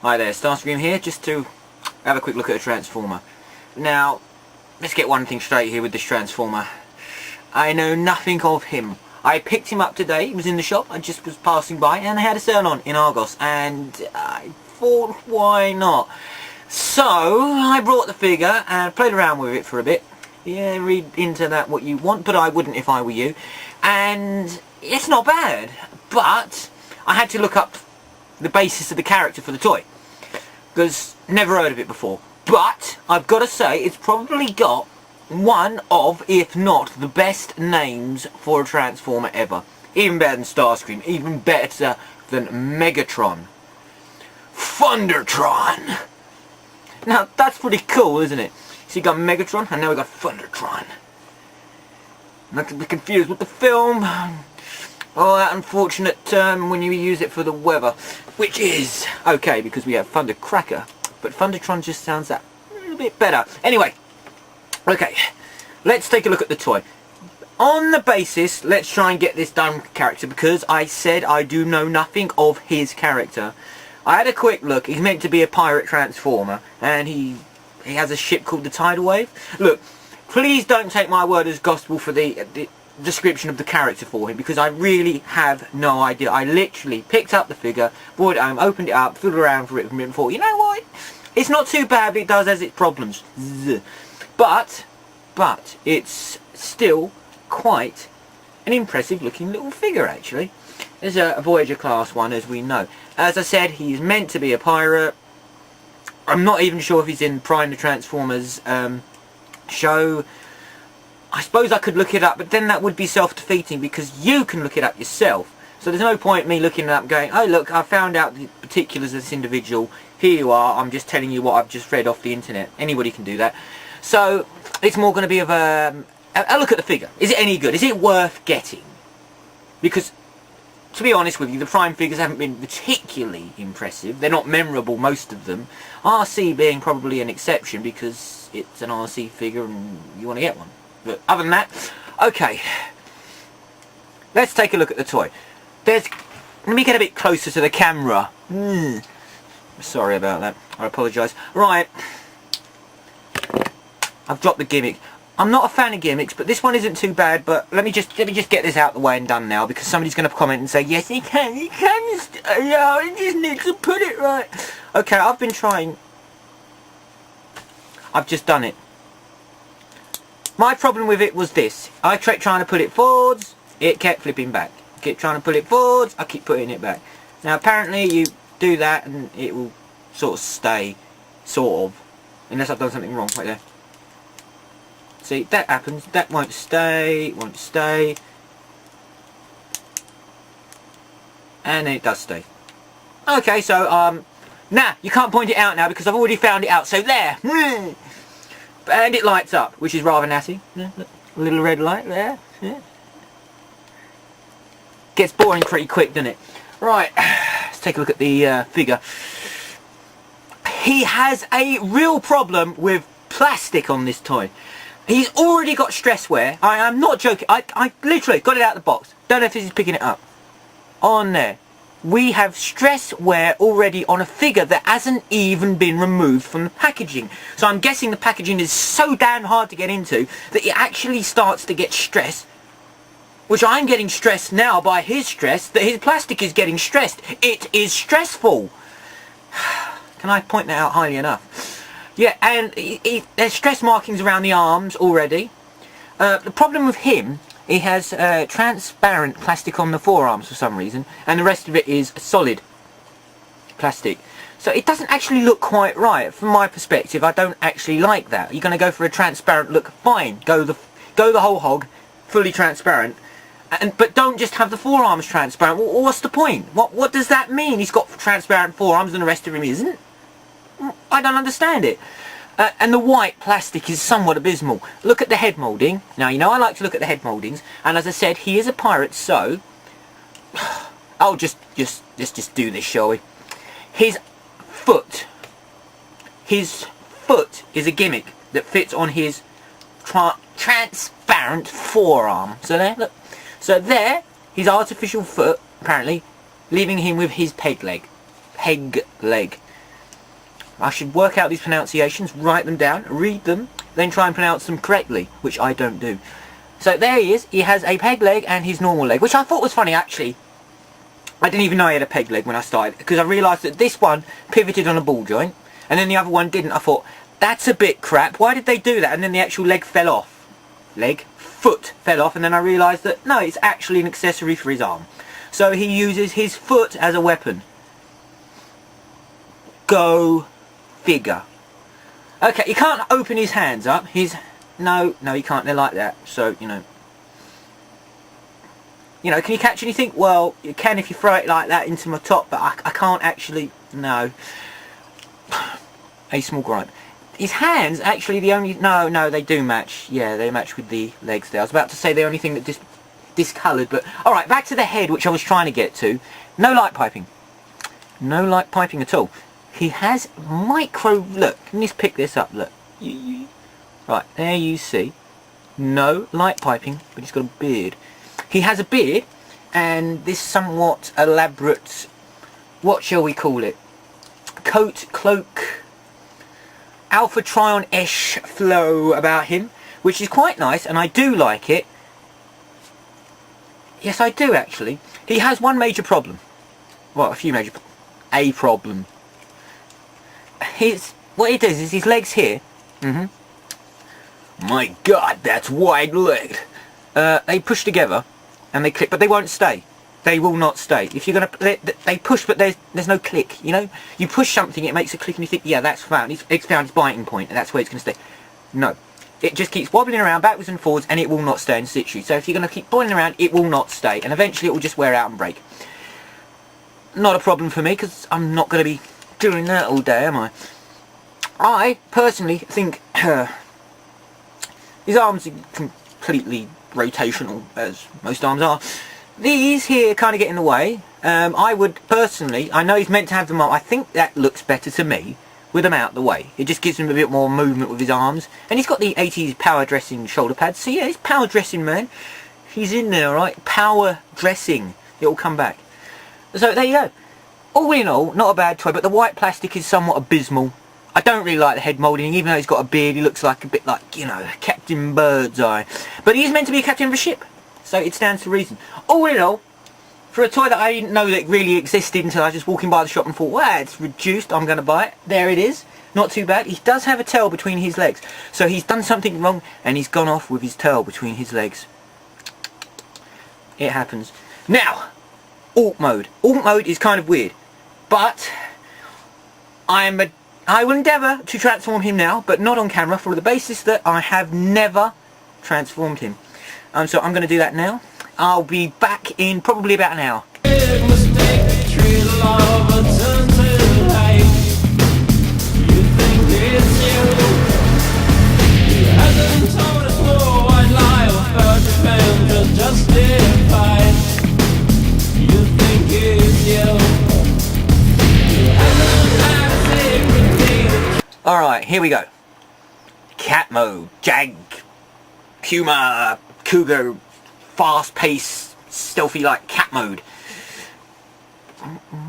Hi there, Starscream here, just to have a quick look at a Transformer. Now, let's get one thing straight here with this Transformer. I know nothing of him. I picked him up today, he was in the shop, I just was passing by, and they had a sale on in Argos, and I thought, why not? So, I brought the figure and played around with it for a bit. Yeah, read into that what you want, but I wouldn't if I were you. And it's not bad, but I had to look up the basis of the character for the toy, because never heard of it before. But I've got to say, it's probably got one of, if not the best names for a Transformer ever. Even better than Starscream, even better than Megatron. Thundertron! Now that's pretty cool, isn't it? So you got Megatron, and now we got Thundertron. Not to be confused with the film. Oh, that unfortunate term when you use it for the weather, which is okay because we have Thundercracker, but Thundertron just sounds that little bit better. Anyway, okay, let's take a look at the toy. On the basis, let's try and get this done with character, because I said I do know nothing of his character. I had a quick look. He's meant to be a pirate Transformer, and he has a ship called the Tidal Wave. Look, please don't take my word as gospel for the description of the character for him, because I really have no idea. I literally picked up the figure, brought it home, opened it up, fiddled around for it and thought, you know what, it's not too bad, but it does has its problems. But it's still quite an impressive looking little figure actually. There's a Voyager class one, as we know. As I said, he's meant to be a pirate. I'm not even sure if he's in Prime the Transformers show. I suppose I could look it up, but then that would be self-defeating, because you can look it up yourself. So there's no point in me looking it up and going, oh look, I found out the particulars of this individual. Here you are, I'm just telling you what I've just read off the internet. Anybody can do that. So it's more going to be of a look at the figure. Is it any good? Is it worth getting? Because, to be honest with you, the Prime figures haven't been particularly impressive. They're not memorable, most of them. RC being probably an exception, because it's an RC figure and you want to get one. But other than that, okay, let's take a look at the toy. Let me get a bit closer to the camera. Sorry about that, I apologise. Right, I've dropped the gimmick. I'm not a fan of gimmicks, but this one isn't too bad. But let me just get this out the way and done now, because somebody's going to comment and say, yes, you can, you just need to put it right. Okay, I've been trying. I've just done it. My problem with it was this. I kept trying to put it forwards, it kept flipping back. Kept trying to put it forwards, I keep putting it back. Now apparently you do that and it will sort of stay, sort of. Unless I've done something wrong, right there. See, that happens, that won't stay, won't stay. And then it does stay. Okay, so, nah, you can't point it out now because I've already found it out, so there! And it lights up, which is rather natty. Yeah, a little red light there. Yeah. Gets boring pretty quick, doesn't it? Right, let's take a look at the figure. He has a real problem with plastic on this toy. He's already got stress wear. I am not joking. I literally got it out of the box. Don't know if this is picking it up. On there. We have stress wear already on a figure that hasn't even been removed from the packaging. So I'm guessing the packaging is so damn hard to get into that it actually starts to get stress, which I'm getting stressed now by his stress, that his plastic is getting stressed. It is stressful. Can I point that out highly enough? Yeah, and there's stress markings around the arms already. The problem with him, he has transparent plastic on the forearms for some reason, and the rest of it is solid plastic. So it doesn't actually look quite right. From my perspective, I don't actually like that. You're going to go for a transparent look, fine. Go the whole hog, fully transparent. But don't just have the forearms transparent. Well, what's the point? What does that mean? He's got transparent forearms and the rest of him isn't? I don't understand it. And the white plastic is somewhat abysmal. Look at the head moulding. Now, you know I like to look at the head mouldings. And as I said, he is a pirate, so... I'll let's just do this, shall we? His foot is a gimmick that fits on his transparent forearm. So there, look. So there, his artificial foot, apparently, leaving him with his peg leg. I should work out these pronunciations, write them down, read them, then try and pronounce them correctly, which I don't do. So there he is. He has a peg leg and his normal leg, which I thought was funny actually. I didn't even know he had a peg leg when I started, because I realised that this one pivoted on a ball joint and then the other one didn't. I thought, that's a bit crap, why did they do that? And then the actual leg fell off. Foot fell off, and then I realised that no, it's actually an accessory for his arm. So he uses his foot as a weapon. Go figure. Okay, he can't open his hands up. No, he can't. They're like that. So, you know, can you catch anything? Well, you can if you throw it like that into my top, but I can't actually. No. A small gripe. His hands, actually, the only... No, they do match. Yeah, they match with the legs there. I was about to say the only thing that discoloured, but... Alright, back to the head, which I was trying to get to. No light piping. No light piping at all. He has micro... Look, can you just pick this up? Look. Right, there you see. No light piping, but he's got a beard. He has a beard, and this somewhat elaborate... What shall we call it? Coat, cloak... Alpha Trion-ish flow about him, which is quite nice, and I do like it. Yes, I do actually. He has one major problem. Well, a few major... A problem. What he does is his legs here. My God, that's wide-legged. They push together, and they click, but they won't stay. They will not stay. If you're gonna, they push, but there's no click. You know, you push something, it makes a click, and you think, yeah, that's found. It's found its biting point, and that's where it's gonna stay. No, it just keeps wobbling around backwards and forwards, and it will not stay in situ. So if you're gonna keep boiling around, it will not stay, and eventually it will just wear out and break. Not a problem for me, because I'm not gonna be doing that all day, am I? I personally think his arms are completely rotational, as most arms are. These here kind of get in the way. I would personally, I know he's meant to have them up, I think that looks better to me with them out the way. It just gives him a bit more movement with his arms. And he's got the 80s power dressing shoulder pads. So yeah, he's power dressing, man. He's in there, right? Power dressing. It'll come back. So there you go. All in all, not a bad toy, but the white plastic is somewhat abysmal. I don't really like the head moulding, even though he's got a beard, he looks like a bit like, you know, Captain Birdseye. But he is meant to be a captain of a ship. So it stands to reason. All in all, for a toy that I didn't know that really existed until I was just walking by the shop and thought, wow, it's reduced, I'm going to buy it. There it is. Not too bad. He does have a tail between his legs. So he's done something wrong and he's gone off with his tail between his legs. It happens. Now, alt mode. Alt mode is kind of weird. But I will endeavour to transform him now, but not on camera, for the basis that I have never transformed him. So I'm going to do that now. I'll be back in probably about an hour. Alright, here we go. Cat mode, Jag, Puma, Cougar, fast-paced, stealthy-like cat mode.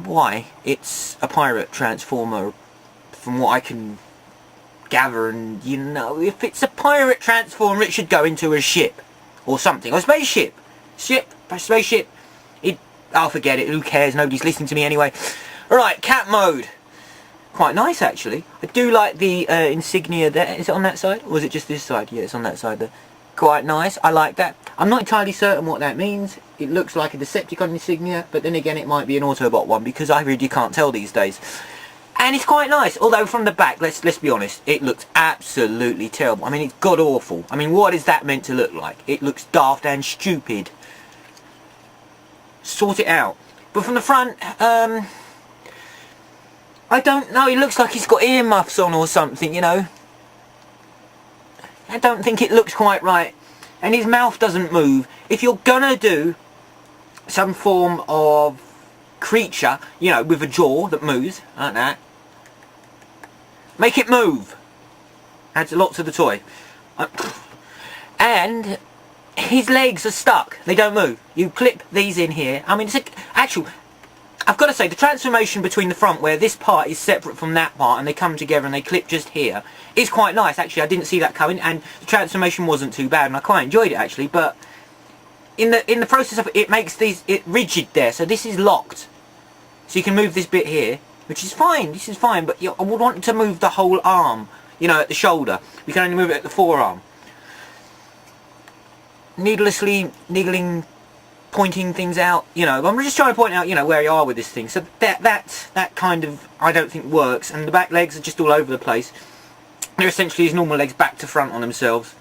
Why? It's a pirate transformer, from what I can gather, and you know, if it's a pirate transformer, it should go into a ship, or something, or a spaceship. Spaceship. I'll forget it, who cares, nobody's listening to me anyway. Alright, cat mode. Quite nice, actually. I do like the insignia there. Is it on that side, or was it just this side? Yeah, it's on that side there. Quite nice, I like that. I'm not entirely certain what that means. It looks like a Decepticon insignia, but then again it might be an Autobot one, because I really can't tell these days. And it's quite nice, although from the back, let's be honest, it looks absolutely terrible. I mean, it's god awful. I mean, what is that meant to look like? It looks daft and stupid. Sort it out. But from the front, I don't know, it looks like he's got earmuffs on or something, you know. I don't think it looks quite right. And his mouth doesn't move. If you're gonna do some form of creature, you know, with a jaw that moves, like that, make it move. Adds a lot to the toy. And his legs are stuck. They don't move. You clip these in here. I mean, it's actual... I've got to say, the transformation between the front, where this part is separate from that part and they come together and they clip just here, is quite nice. Actually, I didn't see that coming, and the transformation wasn't too bad, and I quite enjoyed it actually. But in the process of it makes it rigid there, so this is locked. So you can move this bit here, which is fine. This is fine, but I would want to move the whole arm. You know, at the shoulder. We can only move it at the forearm. Needlessly niggling, pointing things out, you know. I'm just trying to point out, you know, where you are with this thing. So that kind of, I don't think works. And the back legs are just all over the place. They're essentially his normal legs back to front on themselves.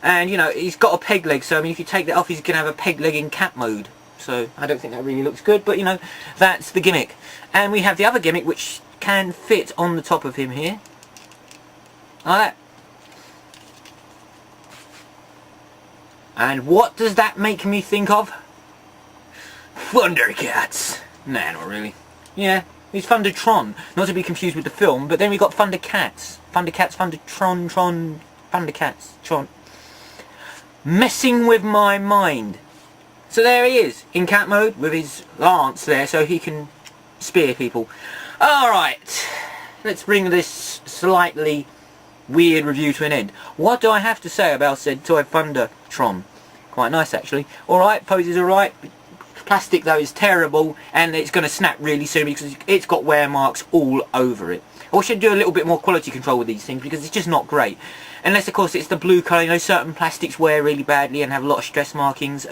And, you know, he's got a peg leg, so I mean, if you take that off, he's going to have a peg leg in cat mode. So I don't think that really looks good, but, you know, that's the gimmick. And we have the other gimmick, which can fit on the top of him here. Like that. And what does that make me think of? Thundercats. Nah, not really. Yeah, it's Thundertron. Not to be confused with the film, but then we got Thundercats. Thundercats, Thundertron, Thundercats, Tron. Messing with my mind. So there he is, in cat mode, with his lance there, so he can spear people. Alright, let's bring this slightly weird review to an end. What do I have to say about said toy Thundertron? Quite nice actually. Alright, poses alright. Plastic though is terrible, and it's going to snap really soon because it's got wear marks all over it. I wish I'd do a little bit more quality control with these things because it's just not great. Unless of course it's the blue colour. You know, certain plastics wear really badly and have a lot of stress markings.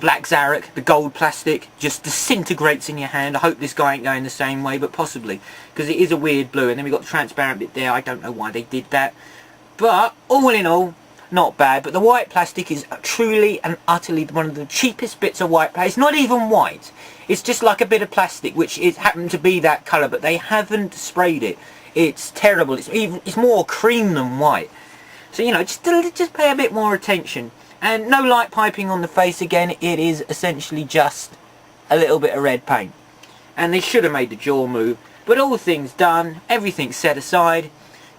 Black Zarek, the gold plastic, just disintegrates in your hand. I hope this guy ain't going the same way, but possibly, because it is a weird blue. And then we've got the transparent bit there. I don't know why they did that, but all in all, not bad. But the white plastic is truly and utterly one of the cheapest bits of white plastic. It's not even white, it's just like a bit of plastic which is happened to be that colour, but they haven't sprayed it. It's terrible. It's more cream than white. So, you know, just pay a bit more attention. And no light piping on the face again. It is essentially just a little bit of red paint. And they should have made the jaw move. But all things done, everything set aside,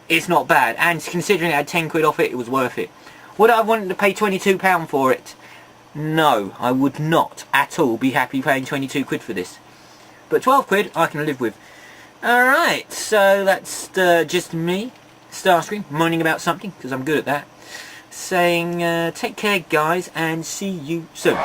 it's not bad. And considering I had 10 quid off it, it was worth it. Would I want to pay £22 for it? No, I would not at all be happy paying 22 quid for this. But 12 quid I can live with. Alright, so that's just me, Starscream, moaning about something, because I'm good at that. Saying take care guys, and see you soon.